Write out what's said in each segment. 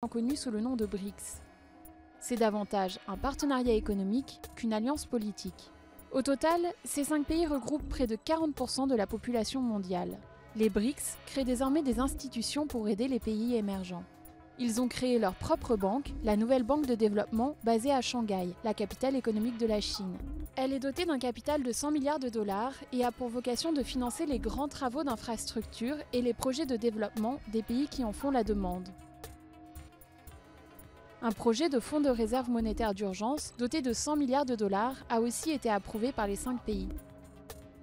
connu sous le nom de BRICS. C'est davantage un partenariat économique qu'une alliance politique. Au total, ces 5 pays regroupent près de 40% de la population mondiale. Les BRICS créent désormais des institutions pour aider les pays émergents. Ils ont créé leur propre banque, la Nouvelle Banque de Développement, basée à Shanghai, la capitale économique de la Chine. Elle est dotée d'un capital de 100 milliards de dollars et a pour vocation de financer les grands travaux d'infrastructure et les projets de développement des pays qui en font la demande. Un projet de fonds de réserve monétaire d'urgence doté de 100 milliards de dollars a aussi été approuvé par les 5 pays.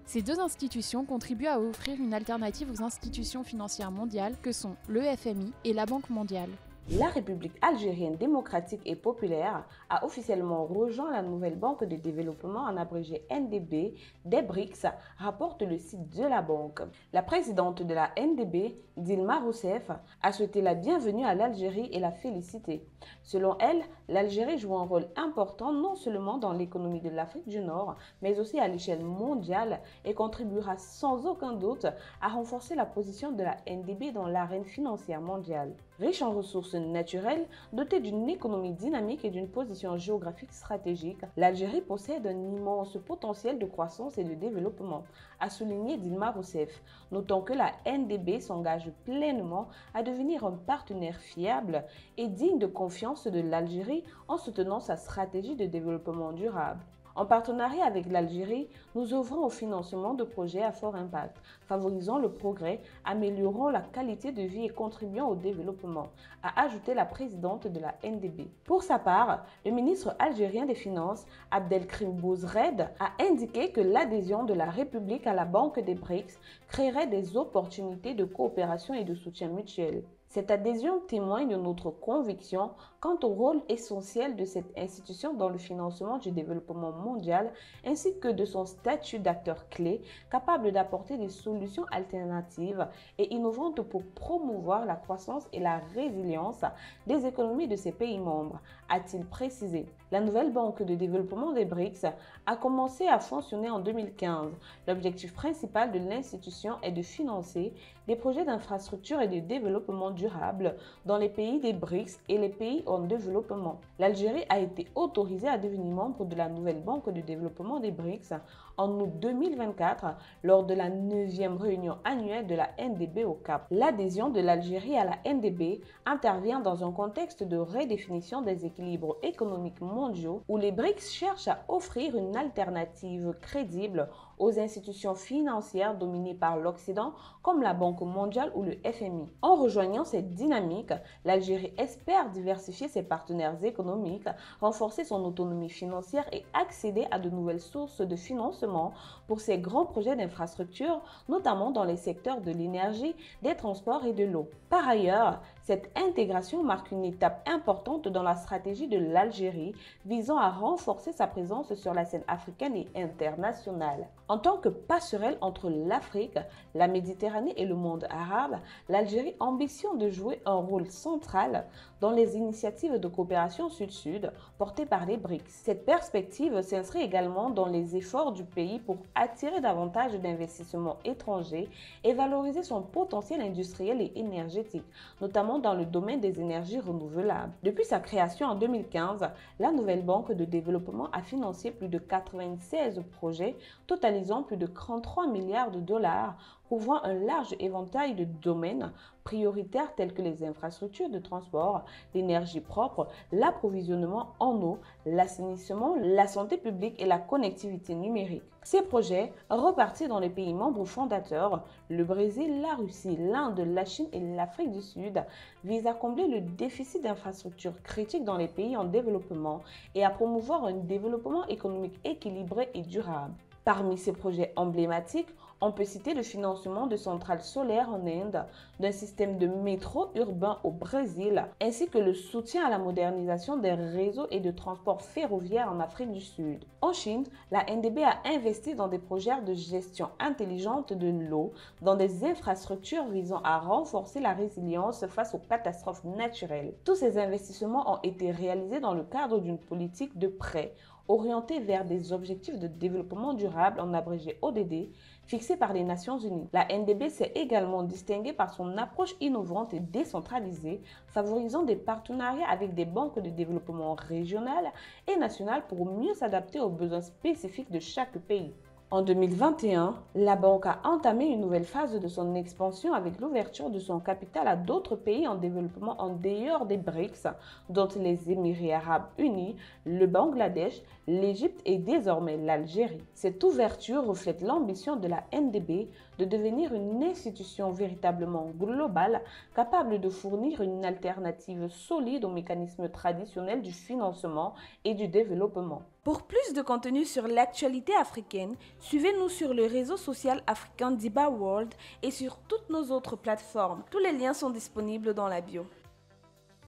Ces 2 institutions contribuent à offrir une alternative aux institutions financières mondiales que sont le FMI et la Banque mondiale. La République algérienne démocratique et populaire a officiellement rejoint la Nouvelle Banque de Développement, en abrégé NDB, des BRICS, rapporte le site de la banque. La présidente de la NDB, Dilma Rousseff, a souhaité la bienvenue à l'Algérie et l'a félicité. Selon elle, l'Algérie joue un rôle important non seulement dans l'économie de l'Afrique du Nord, mais aussi à l'échelle mondiale et contribuera sans aucun doute à renforcer la position de la NDB dans l'arène financière mondiale. Riche en ressources naturelles, dotée d'une économie dynamique et d'une position géographique stratégique, l'Algérie possède un immense potentiel de croissance et de développement, a souligné Dilma Rousseff, notant que la NDB s'engage pleinement à devenir un partenaire fiable et digne de confiance de l'Algérie en soutenant sa stratégie de développement durable. En partenariat avec l'Algérie, nous œuvrons au financement de projets à fort impact, favorisant le progrès, améliorant la qualité de vie et contribuant au développement, a ajouté la présidente de la NDB. Pour sa part, le ministre algérien des Finances, Abdelkrim Bouzred, a indiqué que l'adhésion de la République à la Banque des BRICS créerait des opportunités de coopération et de soutien mutuel. Cette adhésion témoigne de notre conviction quant au rôle essentiel de cette institution dans le financement du développement mondial ainsi que de son statut d'acteur clé capable d'apporter des solutions alternatives et innovantes pour promouvoir la croissance et la résilience des économies de ses pays membres, a-t-il précisé. La nouvelle banque de développement des BRICS a commencé à fonctionner en 2015. L'objectif principal de l'institution est de financer des projets d'infrastructure et de développement durable dans les pays des BRICS et les pays en développement. L'Algérie a été autorisée à devenir membre de la nouvelle banque de développement des BRICS en août 2024 lors de la 9e réunion annuelle de la NDB au Cap. L'adhésion de l'Algérie à la NDB intervient dans un contexte de redéfinition des équilibres économiques mondiaux où les BRICS cherchent à offrir une alternative crédible aux institutions financières dominées par l'Occident comme la Banque mondiale ou le FMI. En rejoignant cette dynamique, l'Algérie espère diversifier ses partenaires économiques, renforcer son autonomie financière et accéder à de nouvelles sources de financement pour ses grands projets d'infrastructure, notamment dans les secteurs de l'énergie, des transports et de l'eau. Par ailleurs, cette intégration marque une étape importante dans la stratégie de l'Algérie visant à renforcer sa présence sur la scène africaine et internationale. En tant que passerelle entre l'Afrique, la Méditerranée et le monde arabe, l'Algérie ambitionne de jouer un rôle central dans les initiatives de coopération sud-sud portées par les BRICS. Cette perspective s'inscrit également dans les efforts du pays pour attirer davantage d'investissements étrangers et valoriser son potentiel industriel et énergétique, notamment dans le domaine des énergies renouvelables. Depuis sa création en 2015, la nouvelle banque de développement a financé plus de 96 projets, totalisant plus de 33 milliards de dollars, couvrant un large éventail de domaines prioritaires tels que les infrastructures de transport, l'énergie propre, l'approvisionnement en eau, l'assainissement, la santé publique et la connectivité numérique. Ces projets, repartis dans les pays membres fondateurs, le Brésil, la Russie, l'Inde, la Chine et l'Afrique du Sud, visent à combler le déficit d'infrastructures critiques dans les pays en développement et à promouvoir un développement économique équilibré et durable. Parmi ces projets emblématiques, on peut citer le financement de centrales solaires en Inde, d'un système de métro urbain au Brésil, ainsi que le soutien à la modernisation des réseaux et de transport ferroviaire en Afrique du Sud. En Chine, la NDB a investi dans des projets de gestion intelligente de l'eau, dans des infrastructures visant à renforcer la résilience face aux catastrophes naturelles. Tous ces investissements ont été réalisés dans le cadre d'une politique de prêt orientée vers des objectifs de développement durable, en abrégé ODD, fixés par les Nations Unies. La NDB s'est également distinguée par son approche innovante et décentralisée, favorisant des partenariats avec des banques de développement régionales et nationales pour mieux s'adapter aux besoins spécifiques de chaque pays. En 2021, la banque a entamé une nouvelle phase de son expansion avec l'ouverture de son capital à d'autres pays en développement en dehors des BRICS, dont les Émirats arabes unis, le Bangladesh, l'Égypte et désormais l'Algérie. Cette ouverture reflète l'ambition de la NDB de devenir une institution véritablement globale, capable de fournir une alternative solide aux mécanismes traditionnels du financement et du développement. Pour plus de contenu sur l'actualité africaine, suivez-nous sur le réseau social africain Diba World et sur toutes nos autres plateformes. Tous les liens sont disponibles dans la bio.